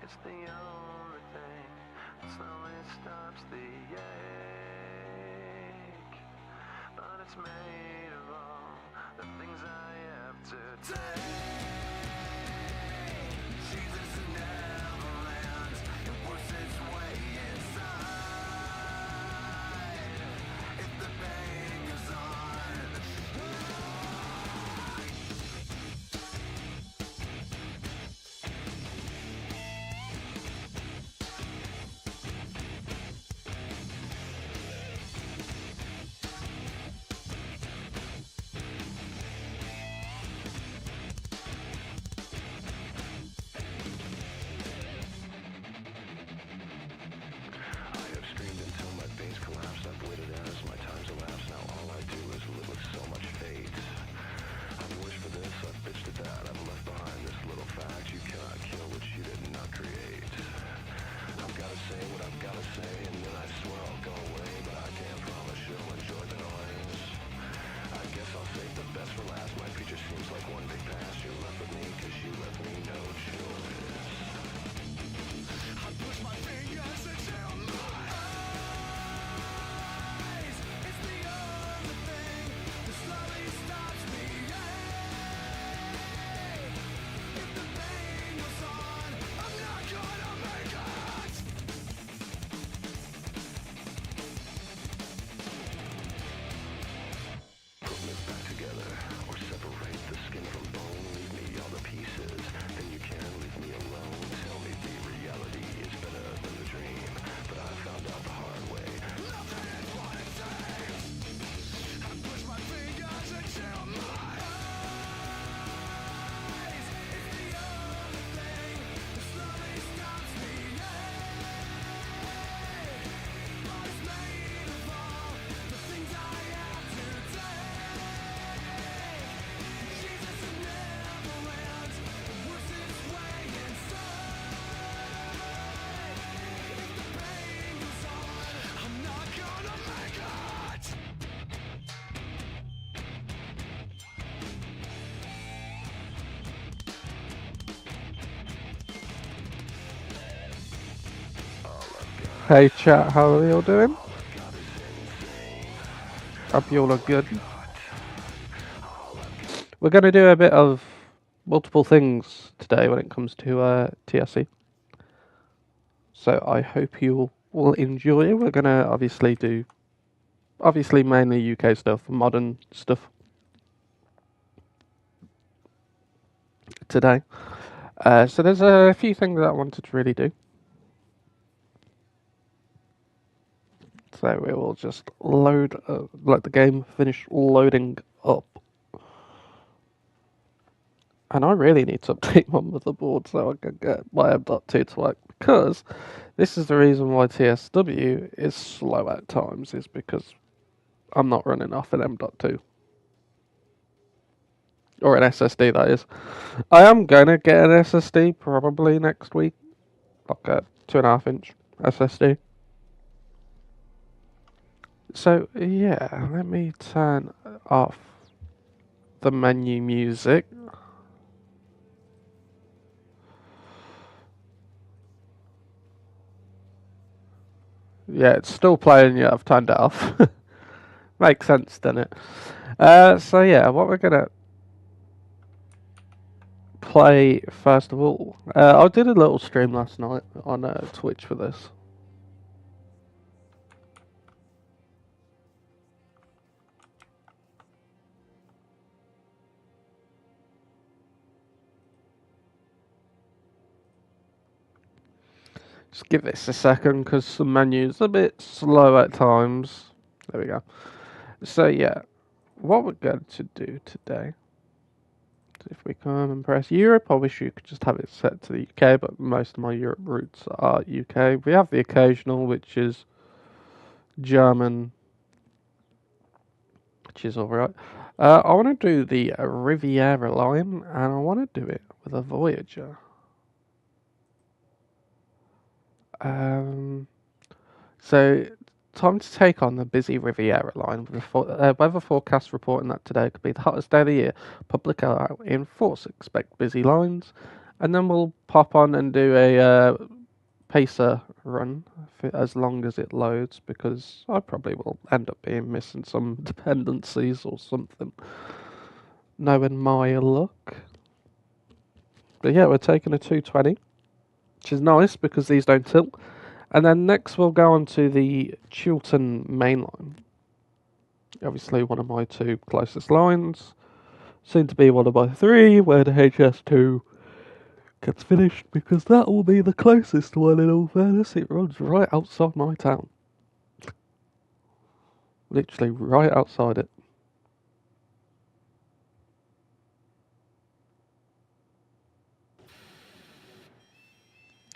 It's the only thing that slowly stops the ache. But it's made of all the things I have to take. Jesus never lands, it works its way inside. If the pain goes on, I have screamed until my face collapsed. I've waited as my time's elapsed. Now all I do is live with so much fate. I've wished for this, I've bitched at that. I've left behind this little fact. You cannot kill what you did not create. I've gotta say what I've gotta say, and then I swear I'll go away. But I can't promise you'll enjoy the noise. I guess I'll save the best for last. My future seems like one big past. You're left with me, cause you left me no choice. I push my fingers into my eyes. It's the only thing that slowly stops me. If the pain was on, I'm not gonna make it. Put me back together, or separate the skin from bone. Leave me all the pieces, then you can leave me alone. Tell me the reality is better than the dream, but I found out the hard way. Nothing is what it seems. I push my fingers into my eyes. It's the only thing that slowly stops me. But it's made of all the things I have to take. Jesus never lands, it works its way inside. If the pain goes on, I'm not gonna make it. Hey chat, how are you all doing? Hope you all are good. We're going to do a bit of multiple things today when it comes to TSC. So I hope you will enjoy. We're going to obviously do, mainly UK stuff, modern stuff today. So there's a few things that I wanted to really do. So we will just load, let the game finish loading up. And I really need to update my motherboard so I can get my M.2 to work, because this is the reason why TSW is slow at times, is because I'm not running off an M.2. Or an SSD, that is. I am going to get an SSD probably next week. Like a 2.5 inch SSD. So, yeah, let me turn off the menu music. Yeah, it's still playing, yeah, I've turned it off. Makes sense, doesn't it? So yeah, what we're gonna play first of all. I did a little stream last night on Twitch for this. Just give this a second because the menu's a bit slow at times. There we go. So yeah, what we're going to do today, if we come and press Europe, I wish you could just have it set to the UK, but most of my Europe routes are UK. We have the occasional, which is German, which is alright. I want to do the Riviera line, and I want to do it with a Voyager. So time to take on the busy Riviera line, with the weather forecast reporting that today could be the hottest day of the year. Public are out in force. Expect busy lines and then we'll pop on and do a pacer run as long as it loads, because I probably will end up being missing some dependencies or something, knowing my luck. But yeah, we're taking a 220, which is nice because these don't tilt. And then next we'll go on to the Chiltern main line. Obviously one of my two closest lines. Soon to be one of my three, where the HS2 gets finished, because that will be the closest one in all fairness. It runs right outside my town. Literally right outside it.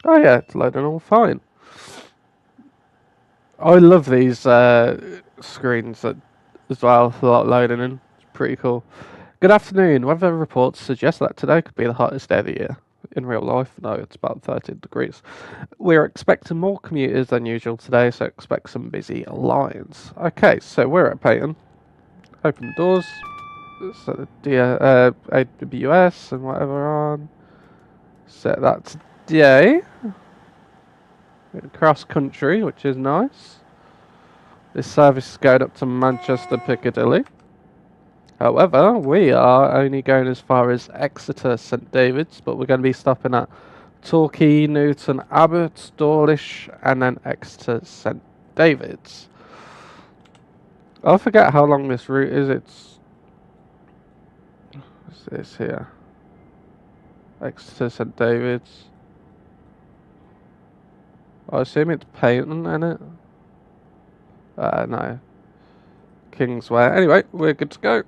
Oh yeah, it's loading all fine. I love these screens as well for loading in. It's pretty cool. Good afternoon. Weather reports suggest that today could be the hottest day of the year. In real life, no, it's about 13 degrees. We're expecting more commuters than usual today, so expect some busy lines. Okay, so we're at Peyton. Open the doors. So the AWS and whatever on. Set that to day. Cross country, which is nice. This service is going up to Manchester Piccadilly. However, we are only going as far as Exeter St David's, but we're going to be stopping at Torquay, Newton Abbot, Dawlish, and then Exeter St David's. I forget how long this route is. What's this here? Exeter St David's. I assume it's Peyton, innit? No. Kingsway. Anyway, we're good to go.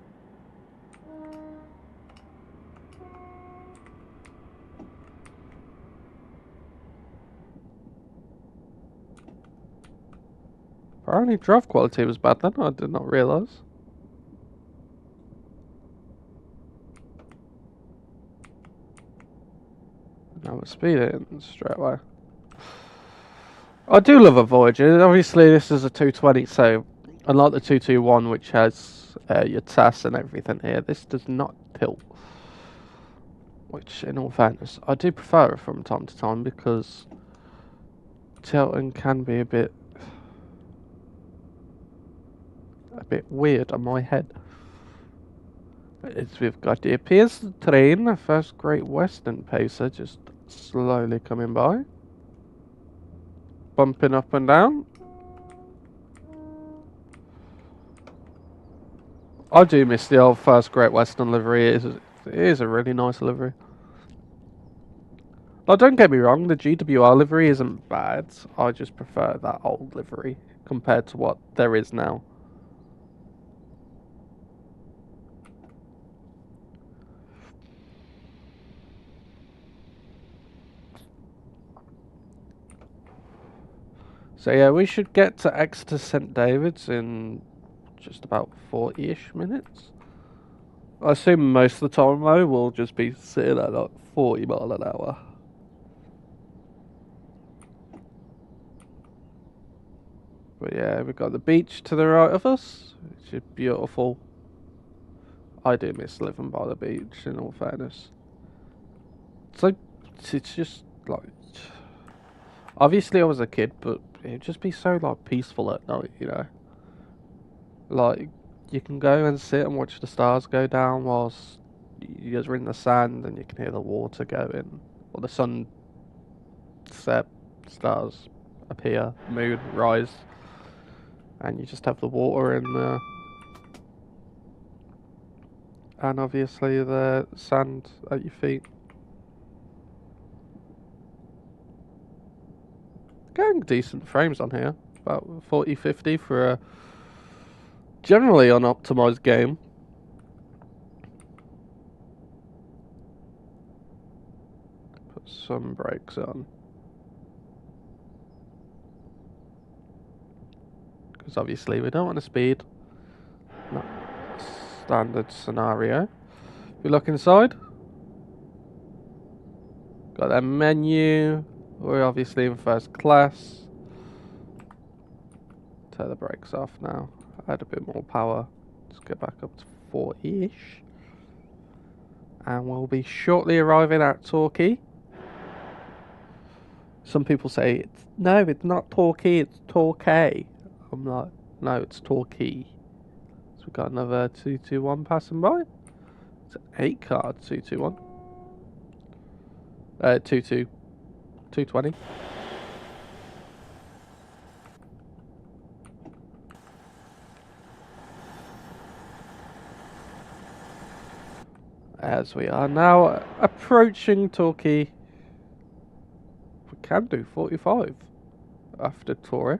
Apparently drive quality was bad then, I did not realise. Now we're speeding straight away. I do love a Voyager. Obviously this is a 220, so unlike the 221 which has your TAS and everything here, this does not tilt. Which, in all fairness, I do prefer it from time to time, because tilting can be a bit weird on my head. We've got the appears the train, the first Great Western pacer, just slowly coming by. Bumping up and down. I do miss the old first Great Western livery. It is a really nice livery. Now, don't get me wrong, the GWR livery isn't bad. I just prefer that old livery compared to what there is now. So yeah, we should get to Exeter St David's in just about 40-ish minutes. I assume most of the time though we'll just be sitting at like 40 miles an hour. But yeah, we've got the beach to the right of us, which is beautiful. I do miss living by the beach, in all fairness. It's just like, obviously I was a kid, but it'd just be so like peaceful at night, you know. Like, you can go and sit and watch the stars go down whilst you guys are in the sand, and you can hear the water going, or the sun set, stars appear, moon rise, and you just have the water in there, and obviously the sand at your feet. Getting decent frames on here, about 40-50 for a generally unoptimized game. Put some brakes on, because obviously we don't want to speed. Not standard scenario. If you look inside, got that menu. We're obviously in first class. Turn the brakes off now. Add a bit more power. Let's get back up to 40-ish. And we'll be shortly arriving at Torquay. Some people say no, it's not Torquay, it's Torquay. I'm like, no, it's Torquay. So we've got another 221 passing by. It's an 8 car 221. 220. As we are now approaching Torquay. We can do 45 after Torre.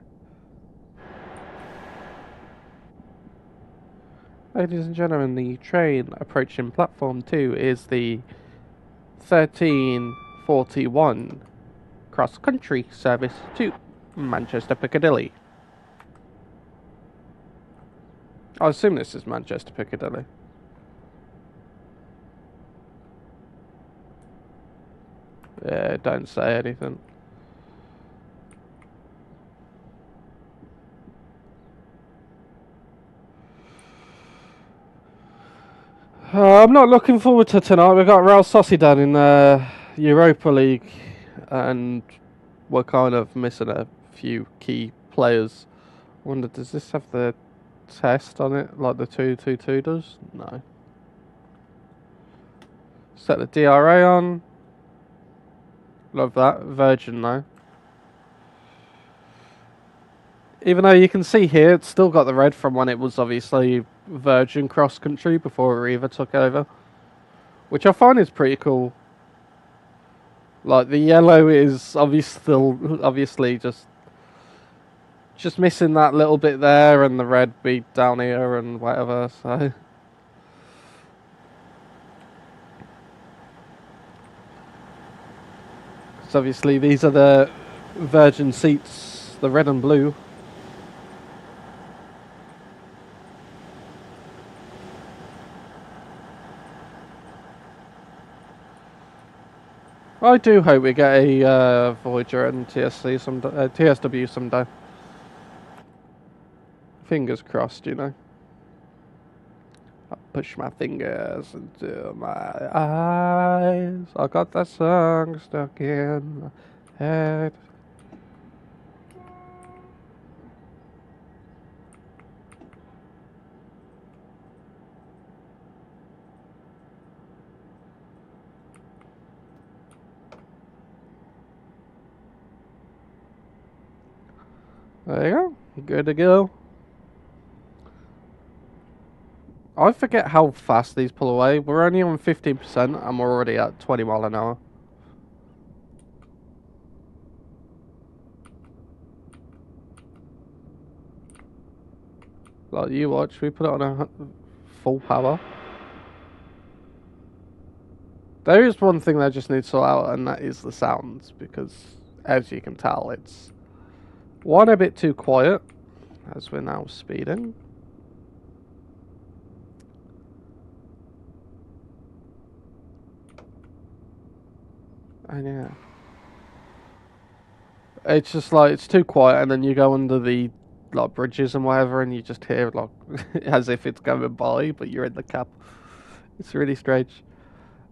Ladies and gentlemen, the train approaching platform 2 is the 1341 cross-country service to Manchester Piccadilly. I assume this is Manchester Piccadilly. Yeah, don't say anything. I'm not looking forward to tonight. We've got Real Sociedad in the Europa League, and we're kind of missing a few key players. I wonder, does this have the test on it like the 222 does? No. Set the DRA on. Love that. Virgin though. Even though you can see here, it's still got the red from when it was obviously Virgin cross country before Arriva took over, which I find is pretty cool. Like the yellow is obviously just missing that little bit there, and the red be down here and whatever. So obviously these are the Virgin seats, the red and blue. I do hope we get a Voyager and TSW someday. Fingers crossed, you know. I push my fingers into my eyes. I got that song stuck in my head. There you go. Good to go. I forget how fast these pull away. We're only on 15% and we're already at 20 mile an hour. Like you watch, we put it on a full power. There is one thing that I just need to sort out, and that is the sounds, because as you can tell, it's one a bit too quiet as we're now speeding. And yeah, it's just like it's too quiet, and then you go under the like bridges and whatever, and you just hear like as if it's going by, but you're in the cab. It's really strange.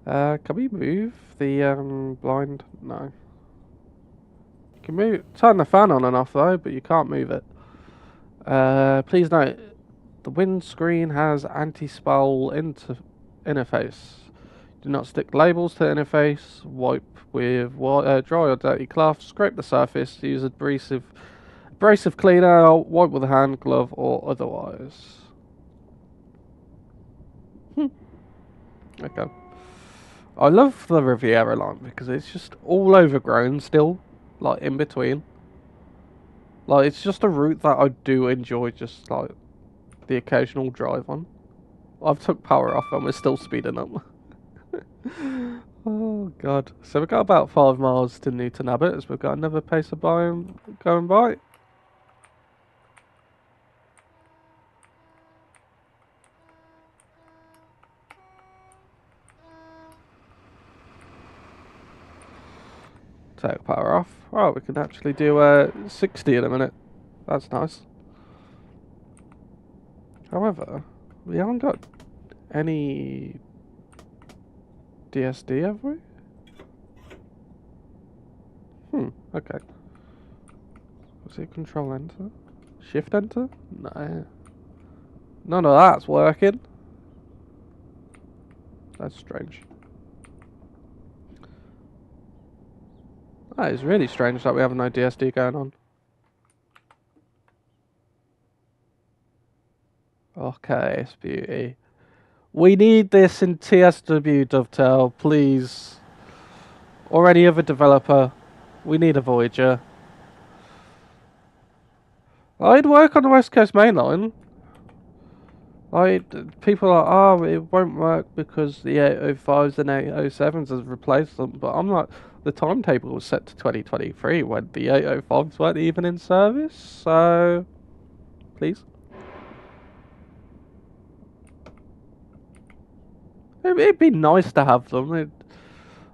Can we move the blind? No. You can move, turn the fan on and off though, but you can't move it. Please note, the windscreen has anti-spoil interface. Do not stick labels to the interface. Wipe with dry or dirty cloth. Scrape the surface. Use abrasive cleaner. Wipe with a hand, glove, or otherwise. Okay. I love the Riviera line because it's just all overgrown still, like in between. Like it's just a route that I do enjoy, just like the occasional drive on. I've took power off and we're still speeding up. Oh god. So we've got about 5 miles to Newton Abbot as we've got another pacer going by. Take power off. Oh, we can actually do 60 in a minute. That's nice. However, we haven't got any DSD, have we? Okay. Was it Control Enter? Shift Enter? No. None of that's working. That's strange. That is really strange that we have no DSD going on. Okay, SBE. We need this in TSW, Dovetail, please. Or any other developer. We need a Voyager. I'd work on the West Coast Main Line. People are, oh, it won't work because the 805s and 807s has replaced them. But I'm like, the timetable was set to 2023 when the 805s weren't even in service. So, please. It'd be nice to have them.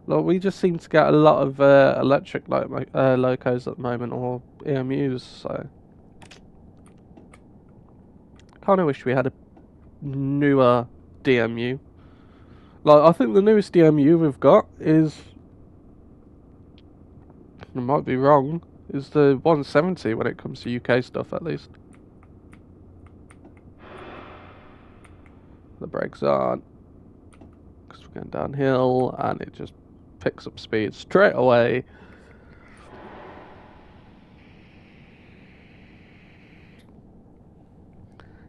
Like, we just seem to get a lot of electric locos at the moment, or EMUs. So, kind of wish we had a newer DMU. Like, I think the newest DMU we've got is, I might be wrong, is the 170 when it comes to UK stuff, at least. The brakes aren't, because we're going downhill, and it just picks up speed straight away.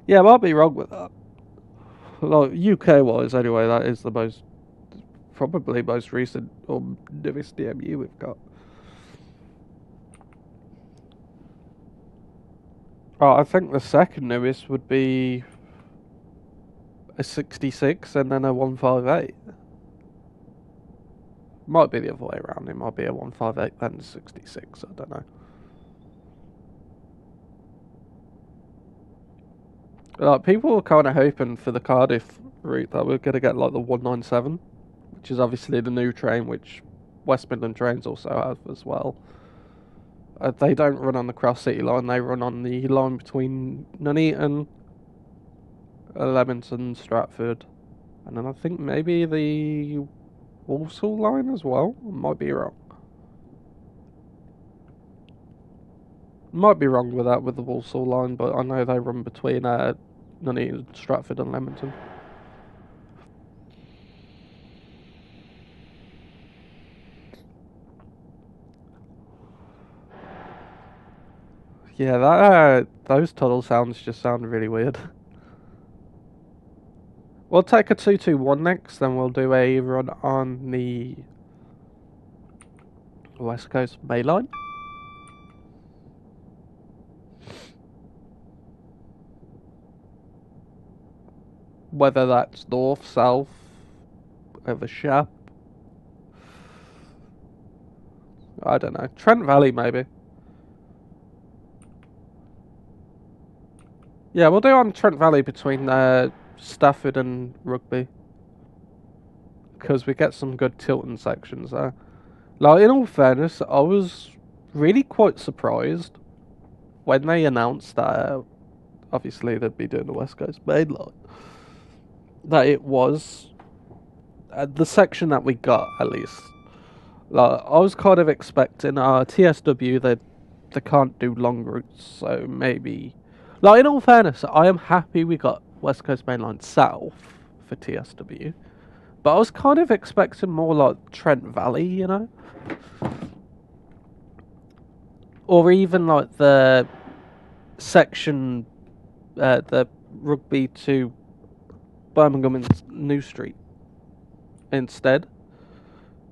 Yeah, I might be wrong with that. Like, UK-wise, anyway, that is the probably most recent or newest DMU we've got. Oh, I think the second newest would be a 66 and then a 158. Might be the other way around. It might be a 158 then a 66. I don't know. Like, people were kind of hoping for the Cardiff route that we're going to get like the 197, which is obviously the new train, which West Midland Trains also have as well. They don't run on the Cross City line, they run on the line between Nuneaton, Leamington, Stratford, and then I think maybe the Walsall line as well. I might be wrong. Might be wrong with that with the Walsall line, but I know they run between Nuneaton, Stratford, and Leamington. Yeah, that those tunnel sounds just sound really weird. We'll take a 221 next, then we'll do a run on the West Coast Main Line. Whether that's north, south, over Shap. I don't know. Trent Valley, maybe. Yeah, we'll do on Trent Valley between Stafford and Rugby. Because we get some good Tilton sections there. Like, in all fairness, I was really quite surprised when they announced that, obviously they'd be doing the West Coast Main Line, that it was the section that we got, at least. Like, I was kind of expecting TSW, they can't do long routes, so maybe. Like, in all fairness, I am happy we got West Coast Main Line South for TSW, but I was kind of expecting more like Trent Valley, you know? Or even like the section, the Rugby to Birmingham and New Street instead.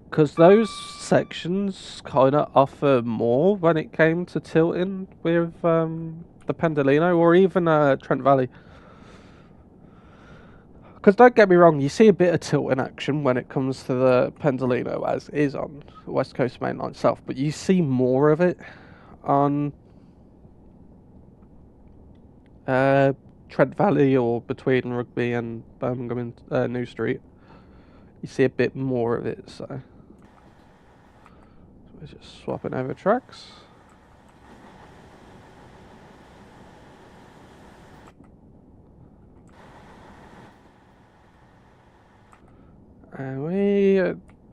Because those sections kind of offer more when it came to Tilton with the Pendolino or even Trent Valley. Because don't get me wrong, you see a bit of Tilton action when it comes to the Pendolino, as is on West Coast Main Line South, but you see more of it on Trent Valley or between Rugby and Birmingham and New Street. You see a bit more of it, so we're just swapping over tracks. And we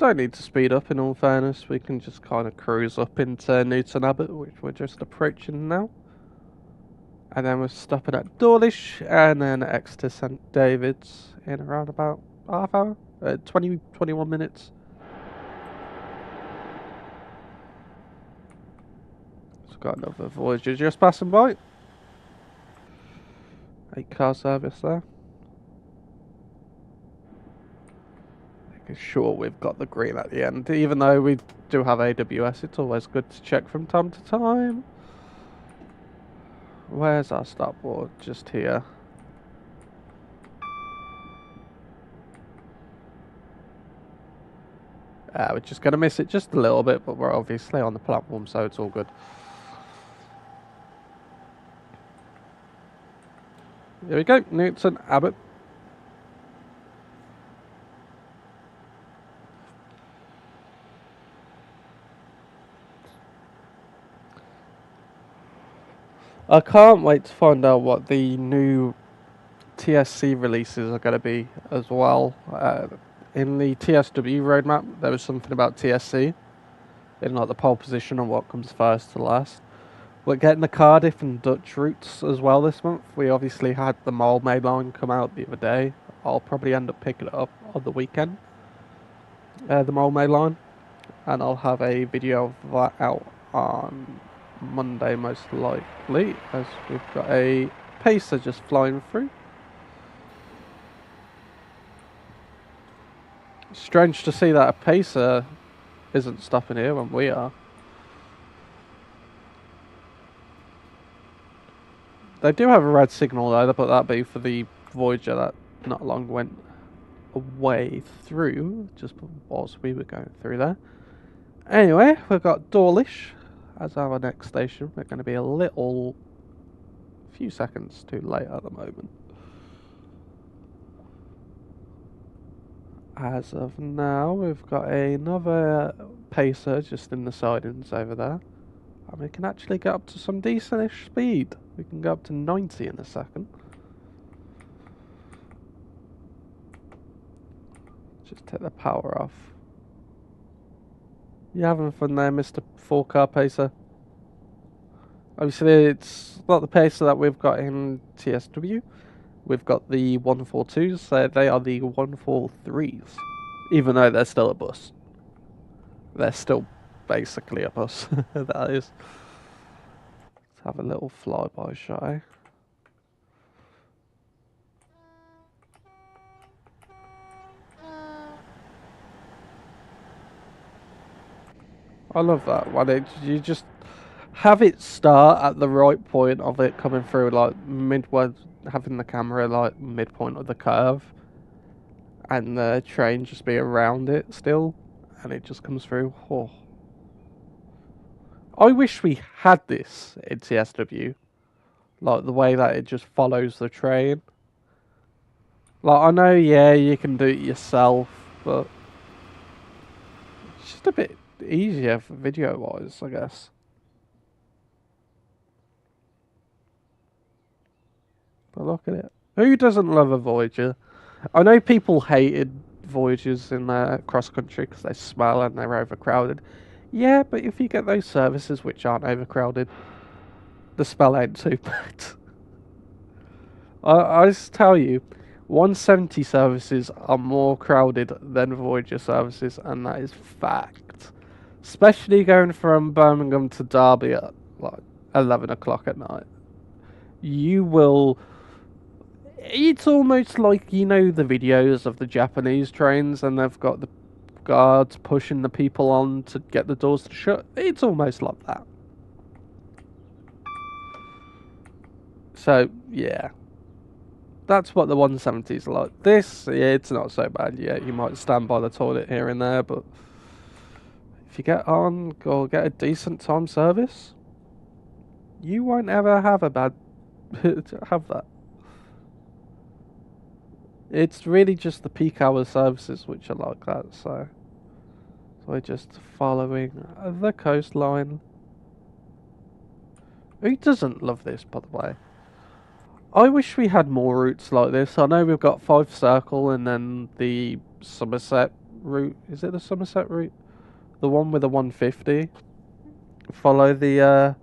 don't need to speed up, in all fairness. We can just kind of cruise up into Newton Abbot, which we're just approaching now. And then we're stopping at Dawlish, and then Exeter St David's in around about half hour, 21 minutes. So got another Voyager just passing by. 8-car service there. Making sure we've got the green at the end. Even though we do have AWS, it's always good to check from time to time. Where's our startboard? Just here. We're just going to miss it just a little bit, but we're obviously on the platform, so it's all good. Here we go, Newton Abbot. I can't wait to find out what the new TSC releases are going to be as well. In the TSW roadmap, there was something about TSC in like the pole position and what comes first to last. We're getting the Cardiff and Dutch routes as well this month. We obviously had the Mole Maid line come out the other day. I'll probably end up picking it up on the weekend, the Mole Maid line, and I'll have a video of that out on Monday most likely, as we've got a Pacer just flying through. Strange to see that a Pacer isn't stopping here when we are. They do have a red signal though, but that'd be for the Voyager that not long went away through, just whilst we were going through there. Anyway, we've got Dawlish as our next station. We're going to be a few seconds too late at the moment. As of now, we've got another Pacer just in the sidings over there. And we can actually get up to some decentish speed. We can go up to 90 in a second. Just take the power off. You having fun there, Mr. 4-car Pacer? Obviously, it's not the Pacer that we've got in TSW. We've got the 142s, so they are the 143s. Even though they're still a bus. They're still basically a bus, that is. Let's have a little flyby shot, eh? I love that one. You just have it start at the right point of it coming through, like midway, having the camera like midpoint of the curve, and the train just be around it still, and it just comes through. Oh. I wish we had this in TSW, like the way that it just follows the train. Like, I know, yeah, you can do it yourself, but it's just a bit easier for video-wise, I guess. But look at it. Who doesn't love a Voyager? I know people hated Voyagers in cross-country because they smell and they're overcrowded. Yeah, but if you get those services which aren't overcrowded, the spell ain't too bad. I just tell you, 170 services are more crowded than Voyager services, and that is fact. Especially going from Birmingham to Derby at like 11 o'clock at night. You will... It's almost like, you know, the videos of the Japanese trains and they've got the guards pushing the people on to get the doors to shut. It's almost like that. So, yeah. That's what the 170s are like. This, yeah, it's not so bad. Yeah, you might stand by the toilet here and there, but if you get on or get a decent time service, you won't ever have a bad have that. It's really just the peak hour services which are like that, so we're just following the coastline. Who doesn't love this, by the way? I wish we had more routes like this. I know we've got Fife Circle and then the Somerset route. Is it the Somerset route? The one with the 150. Follow the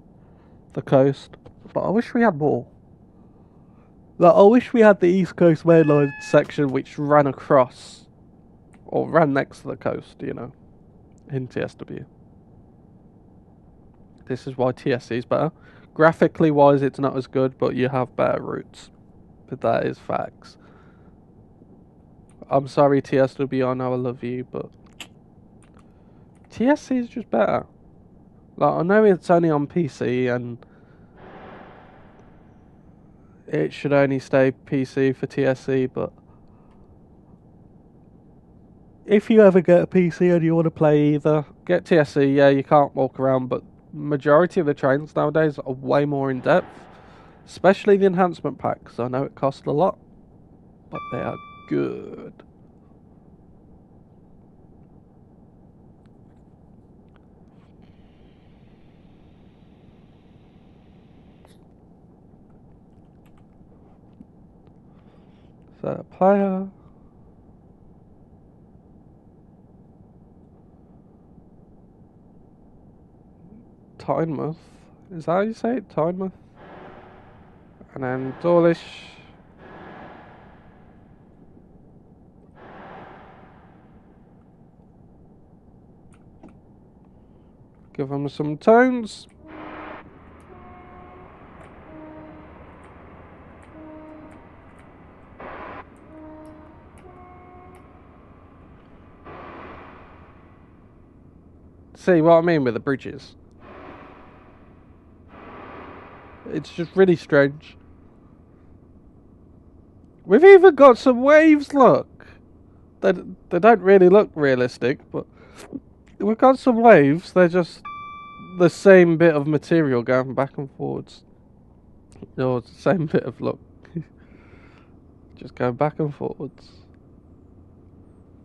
coast. But I wish we had more. Like, I wish we had the East Coast Main Line section which ran across, or ran next to the coast, you know, in TSW. This is why TSC is better. Graphically wise, it's not as good, but you have better routes. But that is facts. I'm sorry, TSW, I know I love you, but TSC is just better. Like, I know it's only on PC and it should only stay PC for TSC, but if you ever get a PC and you want to play either, get TSC. Yeah, you can't walk around, but majority of the trains nowadays are way more in depth, especially the enhancement packs. I know it costs a lot, but they are good. So, player. Tynemouth. Is that how you say it? Tynemouth? And then Dawlish. Give them some tones. See what I mean with the bridges? It's just really strange. We've even got some waves, look. They don't really look realistic, but we've got some waves. They're just the same bit of material going back and forwards. Or the same bit of look. Just going back and forwards.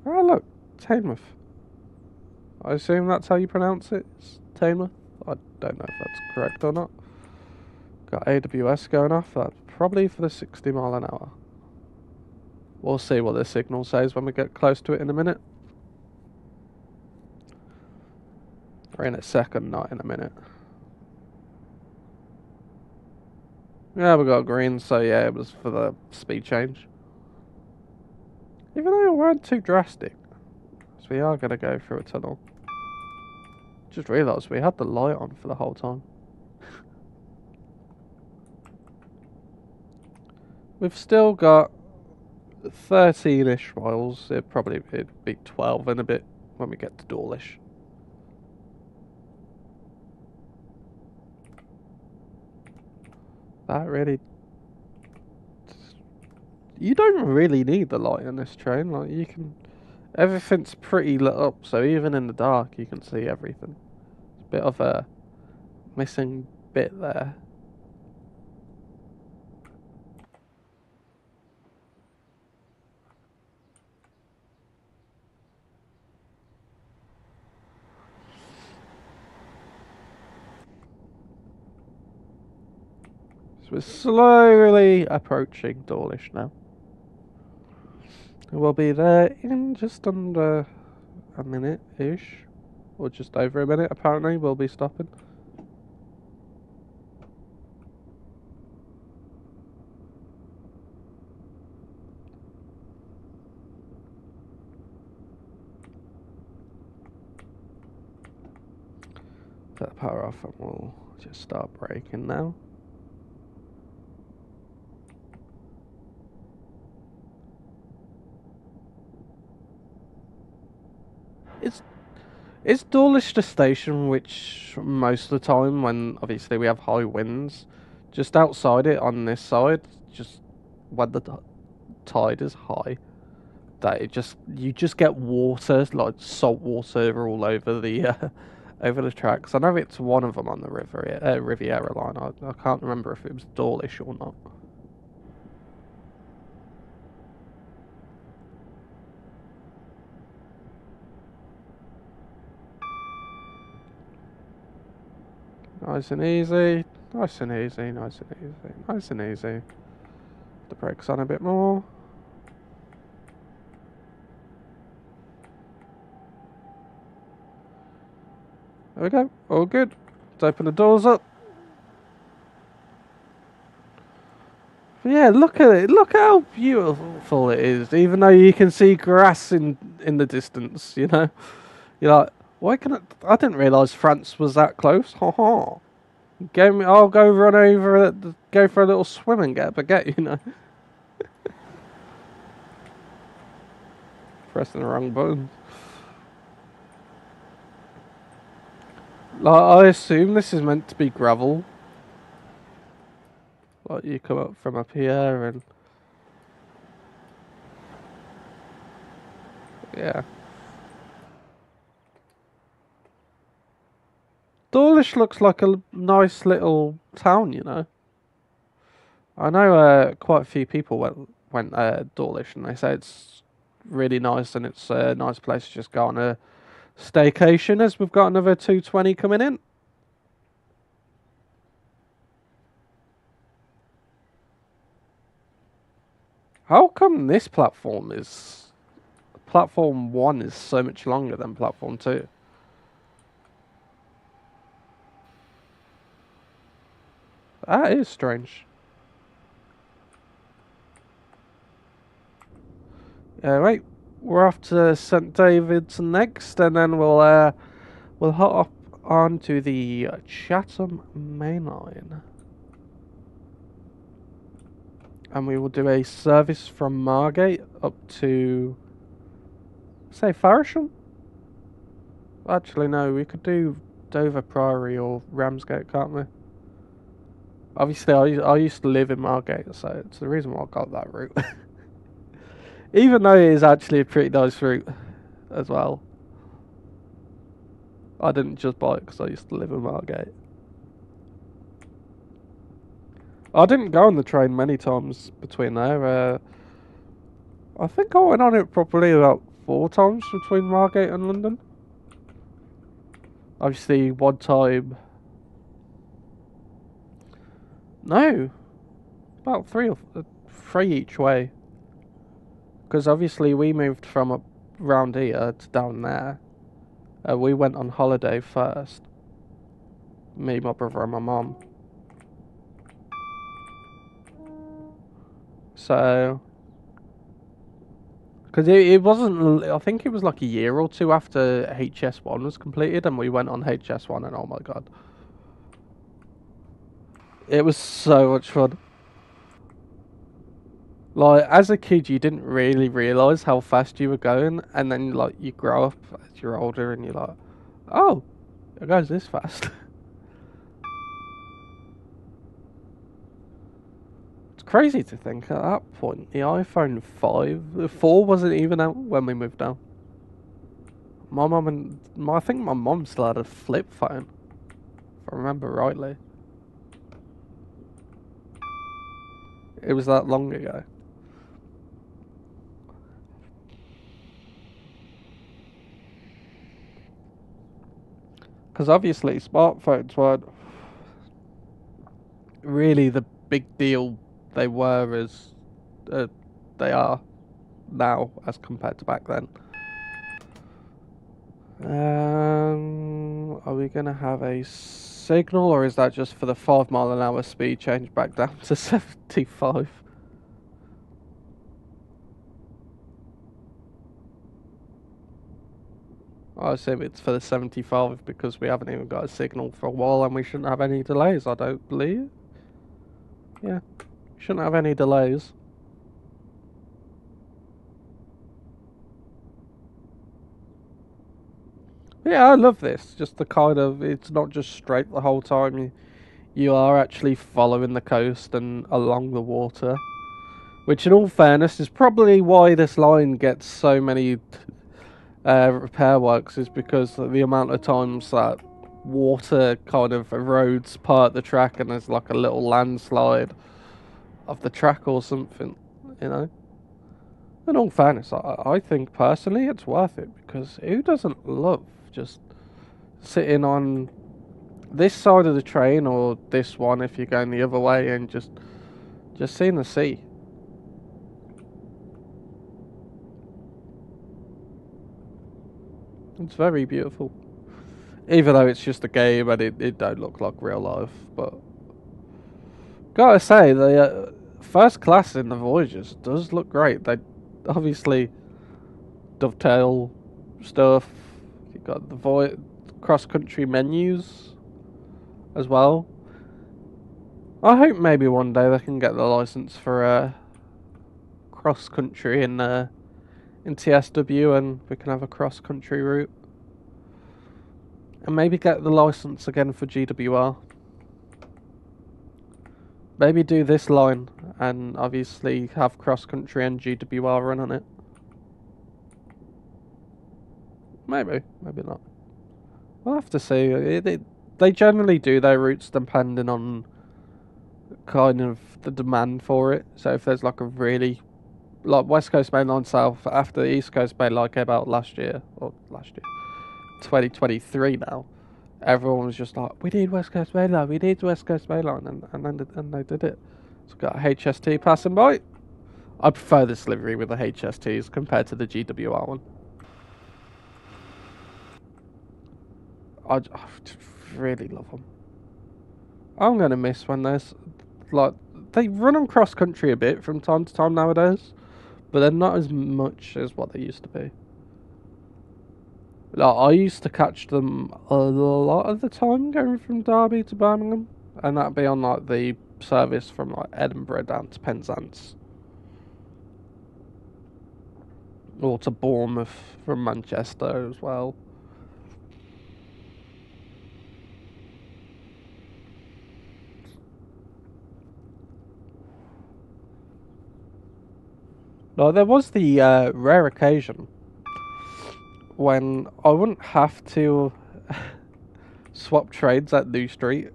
Oh, look. Teignmouth. I assume that's how you pronounce it. It's Teignmouth. I don't know if that's correct or not. Got AWS going off. That's probably for the 60 mile an hour. We'll see what the signal says when we get close to it in a minute. Or in a second, not in a minute. Yeah, we got green, so yeah, it was for the speed change. Even though it weren't too drastic. So we are going to go through a tunnel. Just realised we had the light on for the whole time. We've still got 13-ish miles. It'd be 12 in a bit when we get to Dawlish. That really... You don't really need the light in this train. Like, you can... Everything's pretty lit up, so even in the dark you can see everything. It's a bit of a missing bit there. So we're slowly approaching Dawlish now. We'll be there in just under a minute-ish. Or just over a minute, apparently. We'll be stopping. Set the power off and we'll just start braking now. It's Dawlish the station, which most of the time, when obviously we have high winds, just outside it on this side, just when the tide is high, that you just get water, like salt water, all over the over the tracks. I know it's one of them on the Riviera line. I can't remember if it was Dawlish or not. Nice and easy, nice and easy, nice and easy, nice and easy. The brakes on a bit more. There we go. All good. Let's open the doors up. But yeah, look at it. Look how beautiful it is. Even though you can see grass in the distance, you know. You're like, why can I didn't realise France was that close. Ha ha. I'll go run over it, go for a little swim and get a baguette, you know. Pressing the wrong button. Like, I assume this is meant to be gravel. Like, you come up from up here and... yeah. Dawlish looks like a nice little town, you know. I know quite a few people went Dawlish and they say it's really nice and it's a nice place to just go on a staycation, as we've got another 220 coming in. How come this platform 1 is so much longer than platform 2? That is strange. Wait, we're off to St. David's next, and then we'll hop on to the Chatham Main Line. And we will do a service from Margate up to, say, Farrisham? Actually, no, we could do Dover Priory or Ramsgate, can't we? Obviously, I used to live in Margate, so it's the reason why I got that route. Even though it is actually a pretty nice route as well. I didn't just buy it because I used to live in Margate. I didn't go on the train many times between there. I think I went on it probably about 4 times between Margate and London. Obviously, one time... no! About 3 each way. Because obviously we moved from up round here to down there. We went on holiday first. Me, my brother and my mum. So... because it wasn't... I think it was like a year or 2 after HS1 was completed and we went on HS1 and oh my god. It was so much fun. Like, as a kid, you didn't really realise how fast you were going, and then, like, you grow up as you're older, and you're like, oh, it goes this fast. It's crazy to think at that point, the iPhone 4 wasn't even out when we moved down. My mum and... I think my mum still had a flip phone, if I remember rightly. It was that long ago. Because obviously smartphones weren't really the big deal they were as they are now as compared to back then. Are we going to have a signal, or is that just for the 5 mile an hour speed change back down to 75? I assume it's for the 75 because we haven't even got a signal for a while and we shouldn't have any delays, I don't believe. Yeah, shouldn't have any delays. Yeah, I love this. Just the kind of, it's not just straight the whole time. You are actually following the coast and along the water. Which, in all fairness, is probably why this line gets so many repair works, is because of the amount of times that water kind of erodes part of the track and there's like a little landslide of the track or something, you know? In all fairness, I think personally it's worth it, because who doesn't love just sitting on this side of the train or this one if you're going the other way and just seeing the sea? It's very beautiful. Even though it's just a game and it don't look like real life, but gotta say the first class in the Voyagers does look great. They obviously dovetail stuff. You got the cross country menus as well. I hope maybe one day they can get the license for cross country in TSW, and we can have a cross country route, and maybe get the license again for GWR. Maybe do this line and obviously have cross country and GWR run on it. Maybe not. We'll have to see. They generally do their routes depending on kind of the demand for it. So if there's like a really, like West Coast Main Line South after the East Coast Main Line came out last year, 2023 now, everyone was just like, we need West Coast Main Line, we need West Coast Main Line, and they did it. So got a HST passing by. I prefer this livery with the HSTs compared to the GWR one. I just really love them. I'm gonna miss when there's like they run on cross country a bit from time to time nowadays, but they're not as much as what they used to be. Like I used to catch them a lot of the time going from Derby to Birmingham, and that'd be on like the service from like Edinburgh down to Penzance, or to Bournemouth from Manchester as well. No, there was the rare occasion when I wouldn't have to swap trades at New Street.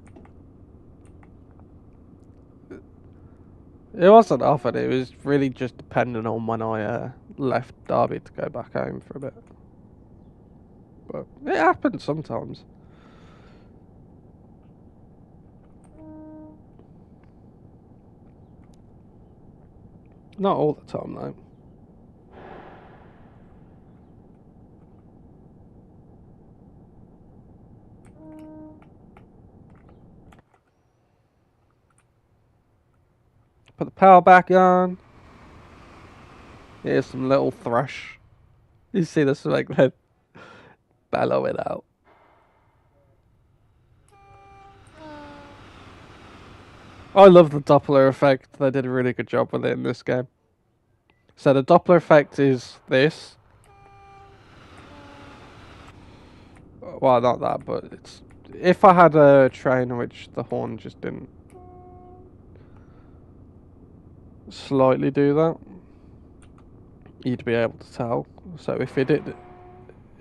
It wasn't often, it was really just dependent on when I left Derby to go back home for a bit. But it happens sometimes. Not all the time, though. Put the power back on. Here's some little thrush. You see this like that bellow it out. I love the Doppler effect. They did a really good job with it in this game. So the Doppler effect is this. Well, not that, but it's if I had a train in which the horn just didn't slightly do that, you'd be able to tell. So if it did,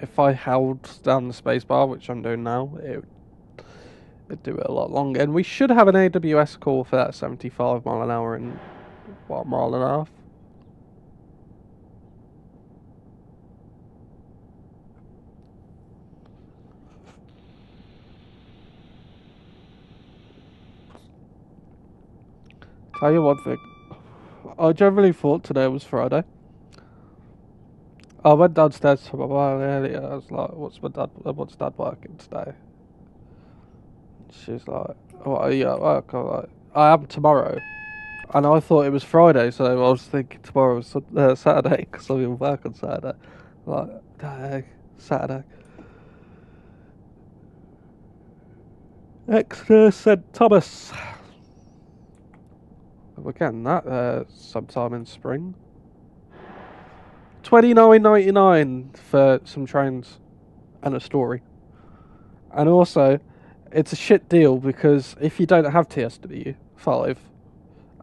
if I held down the spacebar, which I'm doing now, it'd do it a lot longer. And we should have an AWS call for that 75 mile an hour in what, mile and a half. Tell you one thing, I generally thought today was Friday. I went downstairs to my mum earlier. I was like, "What's dad working today?" She's like, "What are you at work?" I'm like, "I am tomorrow," and I thought it was Friday, so I was thinking tomorrow was Saturday because I'm in work on Saturday. I'm like, dang, Saturday. Exeter St Thomas. We're getting that sometime in spring. $29.99 for some trains and a story. And also, it's a shit deal because if you don't have TSW5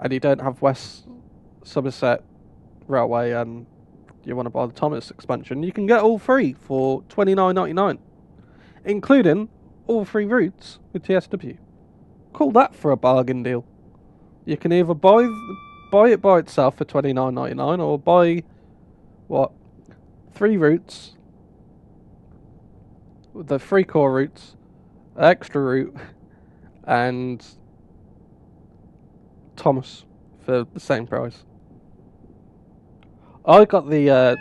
and you don't have West Somerset Railway and you want to buy the Thomas expansion, you can get all three for $29.99, including all three routes with TSW. Call that for a bargain deal. You can either buy it by itself for $29.99 or buy three routes, the three core routes, extra route, and Thomas for the same price. I got the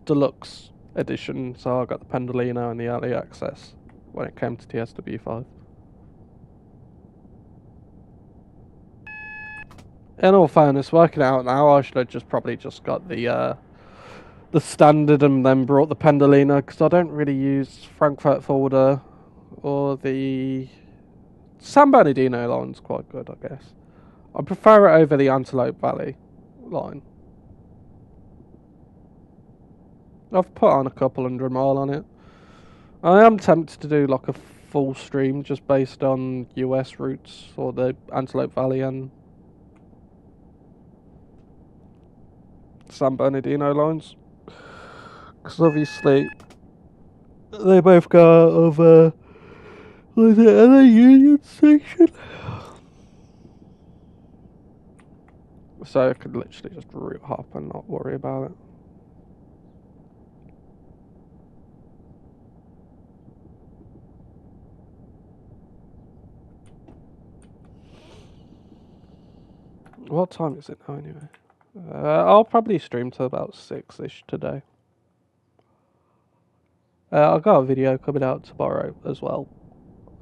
deluxe edition, so I got the Pendolino and the early access when it came to TSW5. In all fairness, working out now, I should have probably just got the standard and then brought the Pendolino, because I don't really use Frankfurt Folder or the San Bernardino line's quite good, I guess. I prefer it over the Antelope Valley line. I've put on a couple 100 mile on it. I am tempted to do like a full stream just based on US routes or the Antelope Valley and San Bernardino lines, because obviously they both go out of was it LA Union Station? So I could literally just route hop and not worry about it. What time is it now anyway? I'll probably stream till about 6ish today. I've got a video coming out tomorrow as well.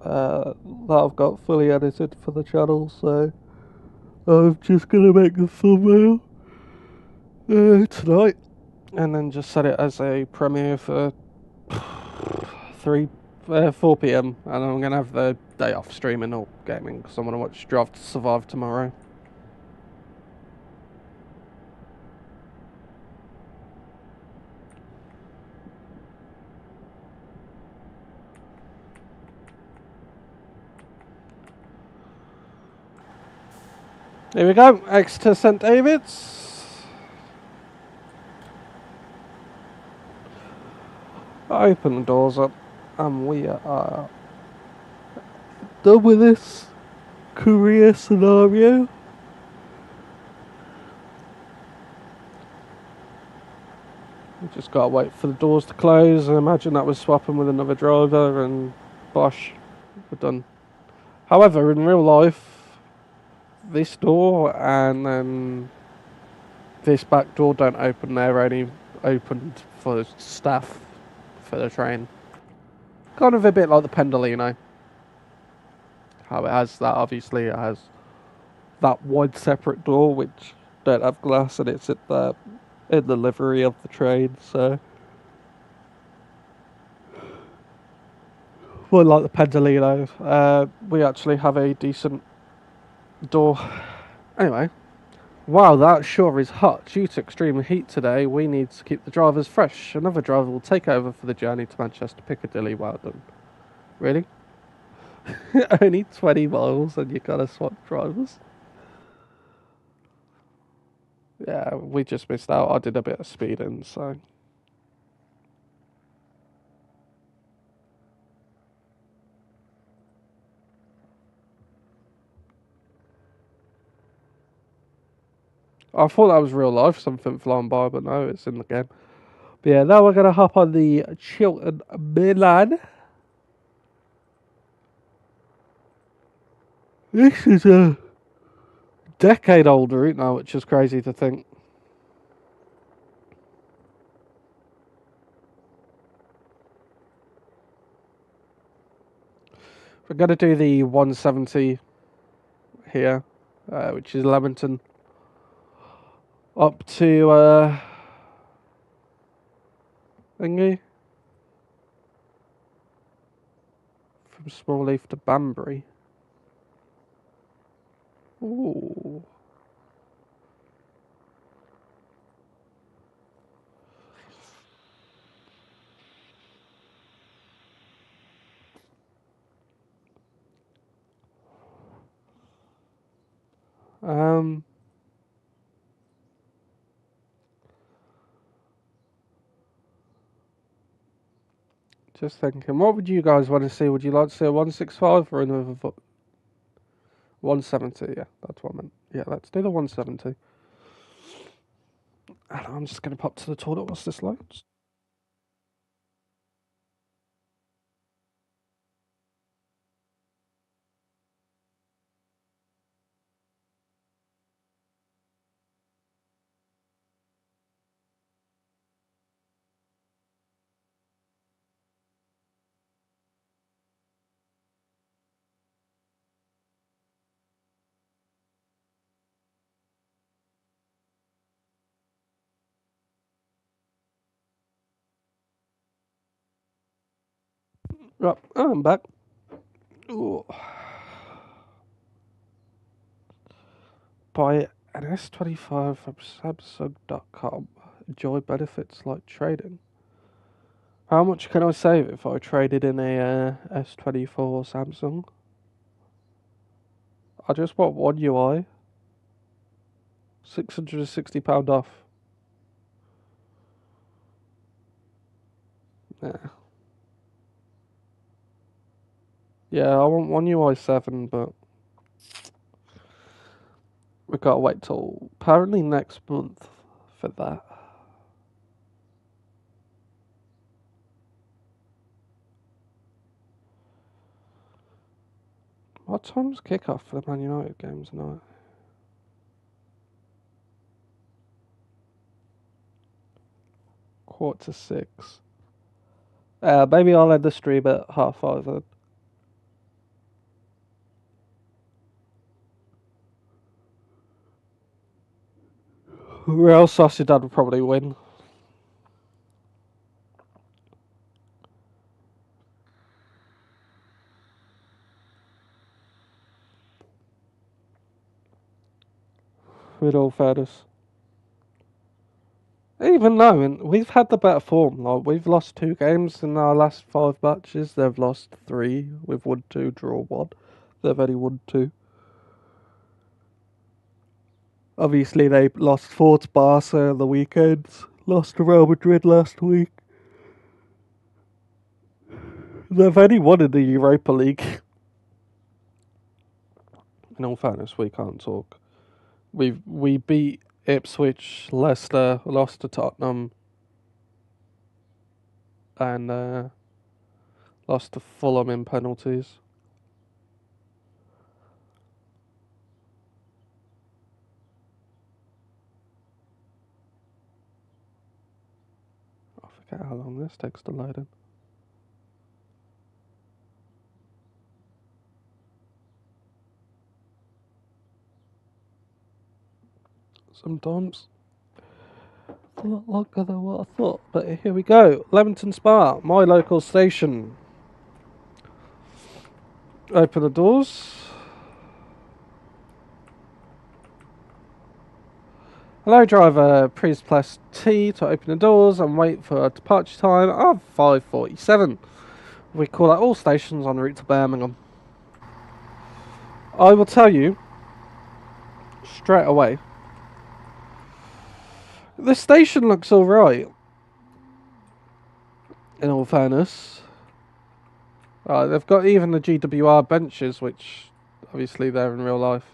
That I've got fully edited for the channel, so I'm just gonna make the thumbnail tonight, and then just set it as a premiere for 4 p.m. and I'm gonna have the day off streaming or gaming because I'm gonna watch Drive to Survive tomorrow. Here we go, Exeter St David's. I open the doors up and we are done with this career scenario. We just gotta wait for the doors to close. I imagine that was swapping with another driver and bosh, we're done. However, in real life, this door and then this back door don't open. They're only opened for staff for the train. Kind of a bit like the Pendolino. How it has that, obviously it has that wide separate door which don't have glass, and it's in the livery of the train, so well, like the Pendolino, we actually have a decent door. Anyway, wow, that sure is hot. Due to extreme heat today, we need to keep the drivers fresh. Another driver will take over for the journey to Manchester Piccadilly. Well done. Really? Only 20 miles and you gotta swap drivers? Yeah, we just missed out. I did a bit of speeding, so. I thought that was real life, something flying by, but no, it's in the game. But yeah, now we're going to hop on the Chiltern Milan. This is a decade-old route now, which is crazy to think. We're going to do the 170 here, which is Leamington, up to thingy, from Smallleaf to Banbury. Ooh. Just thinking, what would you guys want to see? Would you like to see a 165 or another 170? Yeah, that's what I meant. Yeah, let's do the 170. And I'm just going to pop to the toilet whilst this loads. Right, I'm back. Ooh. Buy an S25 from Samsung.com. Enjoy benefits like trading. How much can I save if I traded in a S24 Samsung? I just bought one UI. £660 off. Yeah. Yeah, I want one UI 7, but we gotta wait till apparently next month for that. What time's kickoff for the Man United game tonight? Quarter to 6. Maybe I'll end the stream at 5:30 then. Real Sociedad will probably win. With all fairness. Even though we've had the better form, like we've lost 2 games in our last 5 matches, they've lost 3. We've won 2, draw 1. They've only won 2. Obviously, they lost 4 to Barca on the weekends, lost to Real Madrid last week. They've only won in the Europa League. In all fairness, we can't talk. We beat Ipswich, Leicester, lost to Tottenham, and lost to Fulham in penalties. I forget how long this takes to load in. Sometimes it's a lot longer than what I thought, but here we go. Leamington Spa, my local station. Open the doors. Hello driver, please press T to open the doors and wait for a departure time of 5:47. We call at all stations en route to Birmingham. I will tell you straight away, the station looks alright, in all fairness. They've got even the GWR benches, which obviously they're in real life.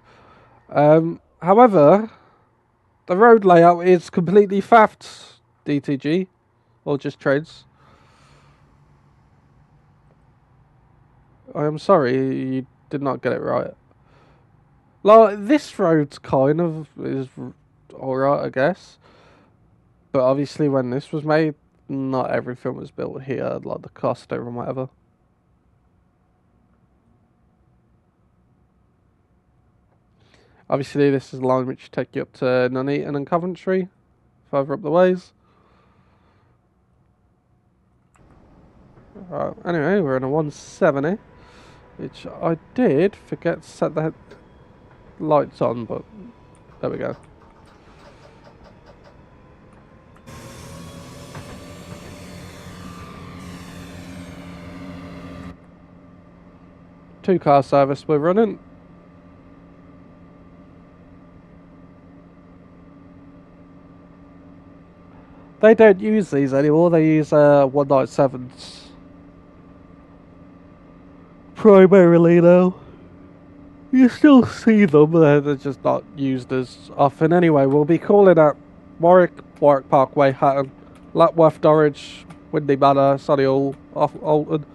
However, the road layout is completely faffed, DTG, or just trades. I am sorry, you did not get it right. Like, this road kind of is alright, I guess. But obviously when this was made, not everything was built here, like the Costa and whatever. Obviously this is a line which take you up to Nuneaton and Coventry, further up the ways. Anyway, we're in a 170, which I did forget to set the lights on, but there we go. Two-car service we're running. They don't use these anymore, they use 197s. Primarily though. You still see them, they're just not used as often. Anyway, we'll be calling at Warwick Parkway, Hatton, Lapworth, Dorridge, Windy Manor, Solihull, Alton,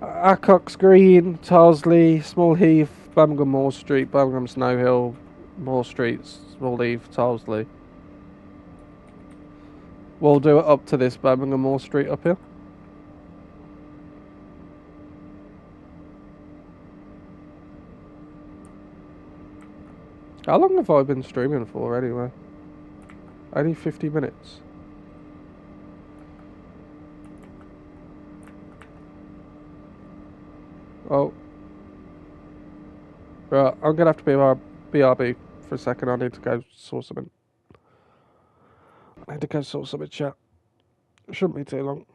Accox Green, Tarsley, Small Heath, Birmingham Moor Street, Birmingham Snow Hill, Moor Street, Small Heath, Tarsley. We'll do it up to this Birmingham Moor Street up here. How long have I been streaming for anyway? Only 50 minutes. Oh. Right, I'm gonna have to be BRB for a second. I need to go sort something. I need to go sort something, chat. It shouldn't be too long.